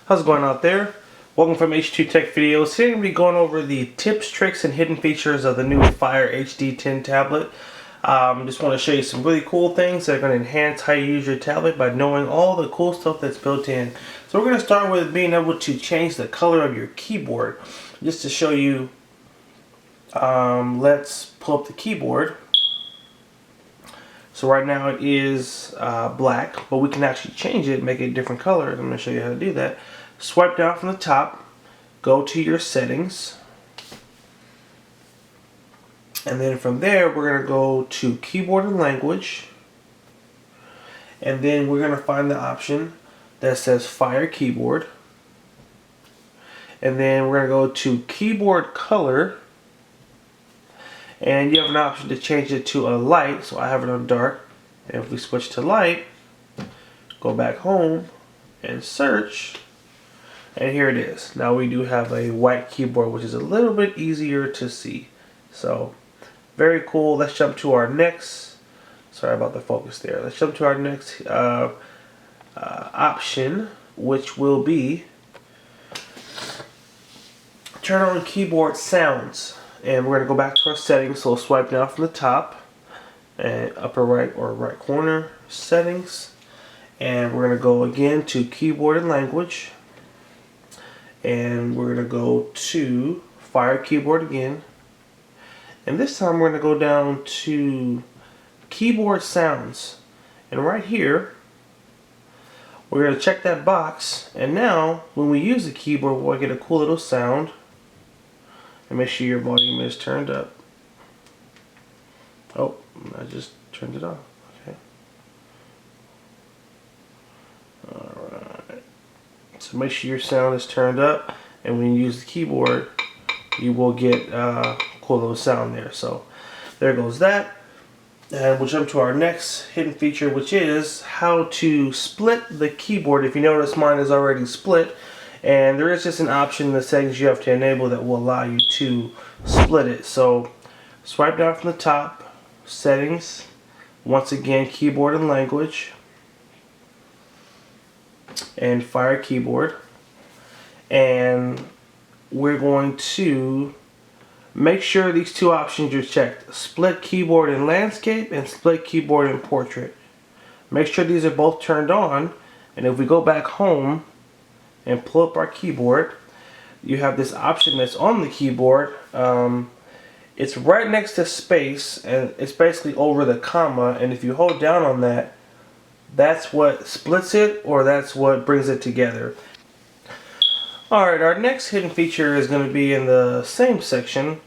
How's it going out there? Welcome from HD Tech Videos. Today I'm going to be going over the tips, tricks, and hidden features of the new Fire HD10 tablet. Just want to show you some really cool things that are going to enhance how you use your tablet by knowing all the cool stuff that's built in. So we're going to start with being able to change the color of your keyboard. Just to show you, let's pull up the keyboard. So right now it is black, but we can actually change it, make it a different color. I'm going to show you how to do that. Swipe down from the top, go to your settings, and then from there we're going to go to keyboard and language, and then we're going to find the option that says Fire Keyboard, and then we're going to go to keyboard color, and you have an option to change it to a light, so I have it on dark. And if we switch to light, go back home and search, and here it is. Now we do have a white keyboard, which is a little bit easier to see. So very cool. Let's jump to our next, sorry about the focus there. Let's jump to our next option, which will be turn on keyboard sounds. And we're going to go back to our settings, so swipe down from the top and upper right or right corner settings, and we're going to go again to keyboard and language, and we're going to go to Fire Keyboard again, and this time we're going to go down to keyboard sounds, and right here we're going to check that box, and now when we use the keyboard we'll get a cool little sound. And make sure your volume is turned up. Oh, I just turned it off. Okay. Alright. So make sure your sound is turned up, and when you use the keyboard, you will get a cool little sound there. So there goes that. And we'll jump to our next hidden feature, which is how to split the keyboard. If you notice, mine is already split. And there is just an option in the settings you have to enable that will allow you to split it. So swipe down from the top, settings, once again keyboard and language, and Fire Keyboard. And we're going to make sure these two options are checked. Split keyboard in landscape and split keyboard in portrait. Make sure these are both turned on, and if we go back home and pull up our keyboard, you have this option that's on the keyboard. It's right next to space, and it's basically over the comma, and if you hold down on that, that's what splits it, or that's what brings it together. Alright, our next hidden feature is going to be in the same section.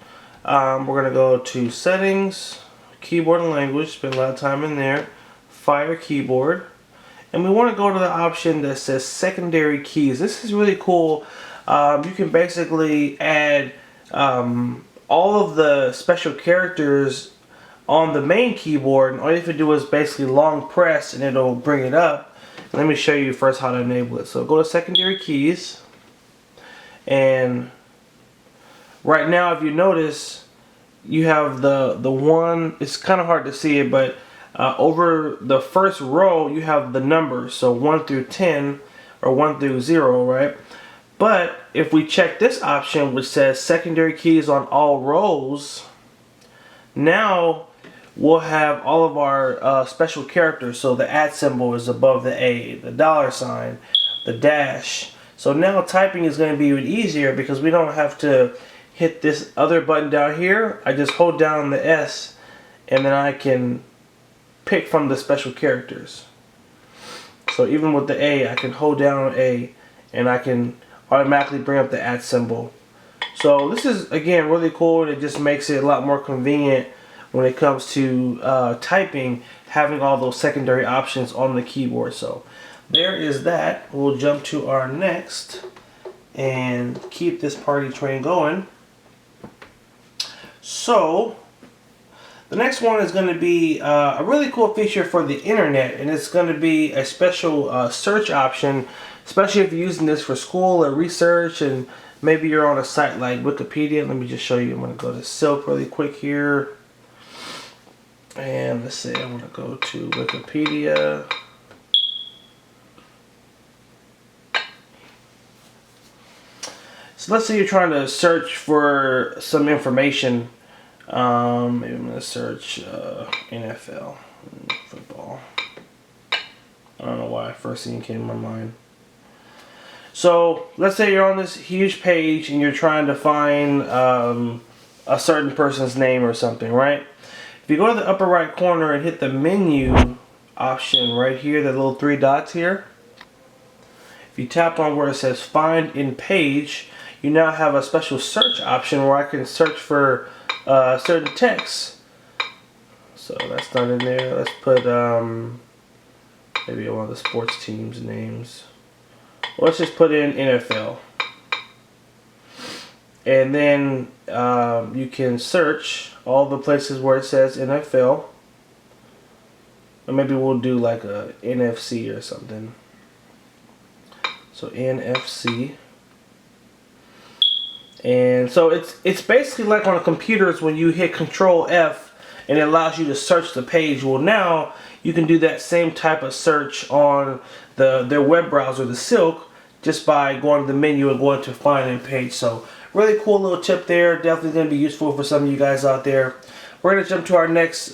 We're going to go to settings, keyboard and language, spend a lot of time in there, Fire Keyboard. And we want to go to the option that says secondary keys. This is really cool. You can basically add all of the special characters on the main keyboard, and all you have to do is basically long press and it'll bring it up. Let me show you first how to enable it. So go to secondary keys, and right now if you notice, you have the one, it's kind of hard to see it, but over the first row you have the numbers, so 1 through 10 or 1 through 0, right? But if we check this option which says secondary keys on all rows, now we'll have all of our special characters. So the @ symbol is above the A, the $sign, the dash. So now typing is going to be even easier because we don't have to hit this other button down here. I just hold down the S, and then I can pick from the special characters. So even with the A, I can hold down A and I can automatically bring up the @ symbol. So this is, again, really cool, and it just makes it a lot more convenient when it comes to typing, having all those secondary options on the keyboard. So there is that. We'll jump to our next and keep this party train going. So the next one is going to be a really cool feature for the internet, and it's going to be a special search option, especially if you're using this for school or research, and maybe you're on a site like Wikipedia. Let me just show you. I'm going to go to Silk really quick here, and let's say I want to go to Wikipedia. So let's say you're trying to search for some information. Maybe I'm going to search NFL football. I don't know why first thing came to my mind. So let's say you're on this huge page and you're trying to find a certain person's name or something, right? If you go to the upper right corner and hit the menu option right here, the little three dots here. If you tap on where it says find in page, you now have a special search option where I can search for certain text. So that's not in there. Let's put maybe one of the sports teams' names. Let's just put in NFL. And then you can search all the places where it says NFL. Or maybe we'll do like a NFC or something. So NFC. And so it's basically like on computers when you hit Control F and it allows you to search the page. Well, now you can do that same type of search on their web browser, the Silk, just by going to the menu and going to find in page. So really cool little tip there. Definitely going to be useful for some of you guys out there. We're going to jump to our next.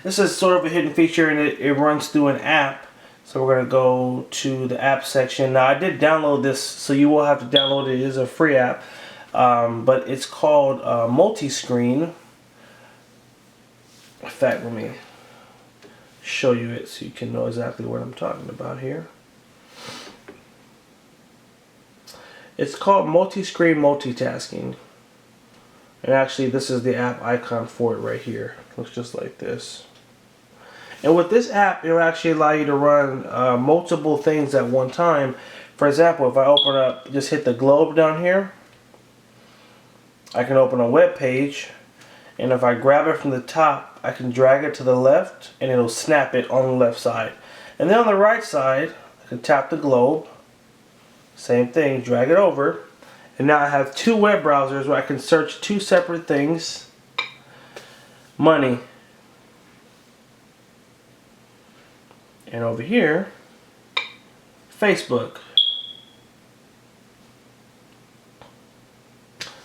This is sort of a hidden feature, and it runs through an app. So we're going to go to the app section. Now I did download this, so you will have to download it. It is a free app, but it's called Multi-Screen. In fact, let me show you it so you can know exactly what I'm talking about here. It's called Multi-Screen Multitasking. And actually, this is the app icon for it right here. It looks just like this. And with this app, it will actually allow you to run multiple things at one time. For example, if I open up, just hit the globe down here, I can open a web page. And if I grab it from the top, I can drag it to the left and it'll snap it on the left side. And then on the right side, I can tap the globe. Same thing, drag it over. And now I have two web browsers where I can search two separate things. Money. And over here, Facebook.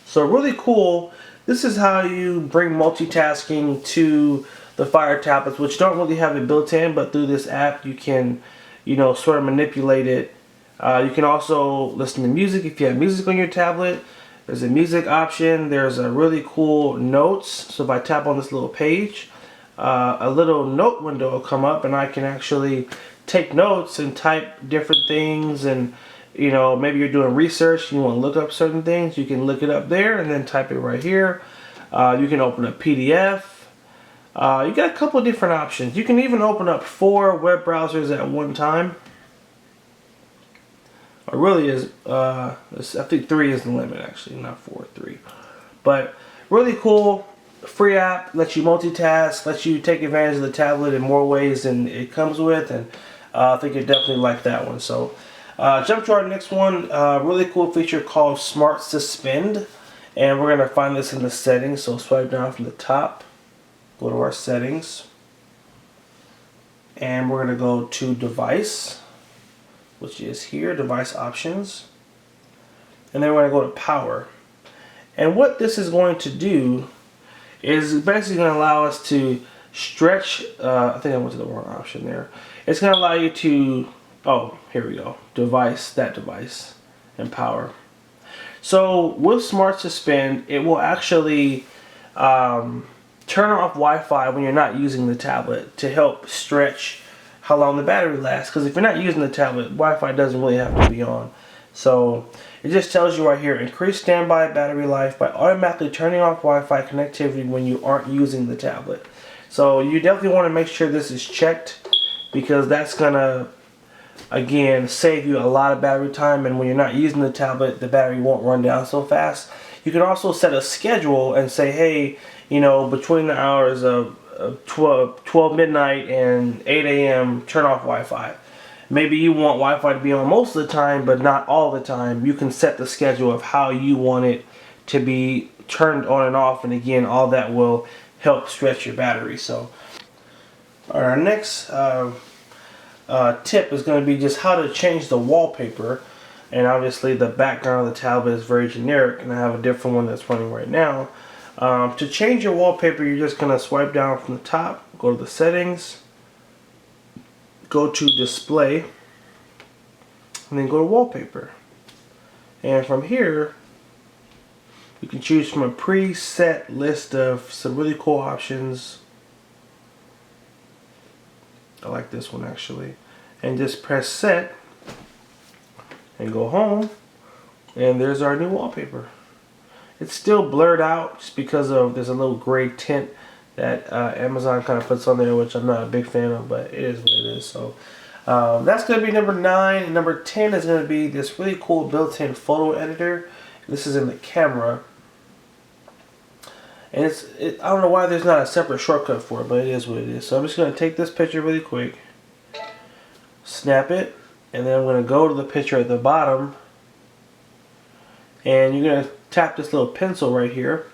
So really cool. This is how you bring multitasking to the Fire tablets, which don't really have it built in, but through this app you can, sort of manipulate it. You can also listen to music if you have music on your tablet. There's a music option. There's a really cool notes. So if I tap on this little page, a little note window will come up and I can actually take notes and type different things. And maybe you're doing research, you want to look up certain things, you can look it up there and then type it right here. You can open a PDF. You got a couple of different options. You can even open up 4 web browsers at one time. It really is, I think 3 is the limit actually, not 4, 3. But really cool, free app, lets you multitask, lets you take advantage of the tablet in more ways than it comes with, and I think you definitely like that one. So jump to our next one, really cool feature called Smart Suspend, and we're going to find this in the settings. So swipe down from the top, go to our settings, and we're going to go to device, which is here, device options, and then we're going to go to power. And what this is going to do is basically going to allow us to stretch, I think I went to the wrong option there. It's going to allow you to, oh, here we go, device, that device, and power. So with Smart Suspend, it will actually turn off Wi-Fi when you're not using the tablet to help stretch how long the battery lasts. Because if you're not using the tablet, Wi-Fi doesn't really have to be on. So it just tells you right here, increase standby battery life by automatically turning off Wi-Fi connectivity when you aren't using the tablet. So you definitely want to make sure this is checked, because that's going to, again, save you a lot of battery time, and when you're not using the tablet, the battery won't run down so fast. You can also set a schedule and say, hey, between the hours of 12 midnight and 8 a.m. turn off Wi-Fi. Maybe you want Wi-Fi to be on most of the time, but not all the time. You can set the schedule of how you want it to be turned on and off, and again, all that will help stretch your battery. So our next tip is going to be just how to change the wallpaper. And obviously the background of the tablet is very generic, and I have a different one that's running right now. To change your wallpaper, you're just going to swipe down from the top, go to the settings, go to display, and then go to wallpaper. And from here, you can choose from a preset list of some really cool options. I like this one actually. And just press set and go home, and there's our new wallpaper. It's still blurred out just because of there's a little gray tint that Amazon kind of puts on there, which I'm not a big fan of, but it is what it is. So that's going to be number 9. And number 10 is going to be this really cool built-in photo editor. This is in the camera. And I don't know why there's not a separate shortcut for it, but it is what it is. So I'm just going to take this picture really quick, snap it, and then I'm going to go to the picture at the bottom, and you're going to tap this little pencil right here.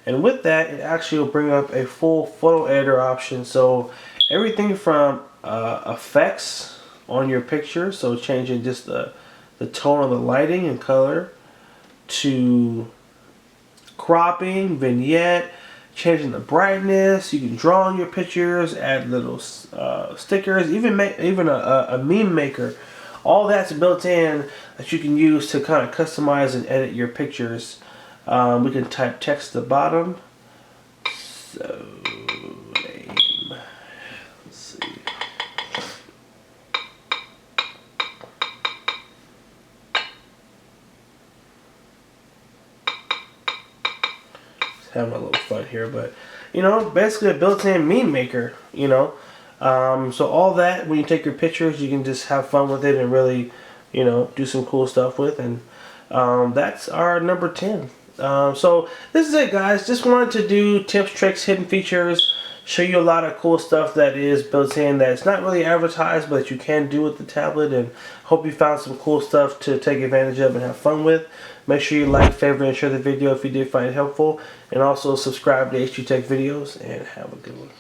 And with that, it actually will bring up a full photo editor option. So everything from effects on your picture, so changing just the tone of the lighting and color, to cropping, vignette, changing the brightness. You can draw on your pictures, add little stickers, even a meme maker. All that's built in that you can use to kind of customize and edit your pictures. We can type text at the bottom. So lame. Let's see. Having a little fun here, but you know, basically a built-in meme maker, you know. So all that, when you take your pictures, you can just have fun with it and really, you know, do some cool stuff with. And that's our number 10. So this is it, guys. Just wanted to do tips, tricks, hidden features, show you a lot of cool stuff that is built in that's not really advertised, but you can do with the tablet. And hope you found some cool stuff to take advantage of and have fun with. Make sure you like, favorite, and share the video if you did find it helpful. And also subscribe to HD Tech videos, and have a good one.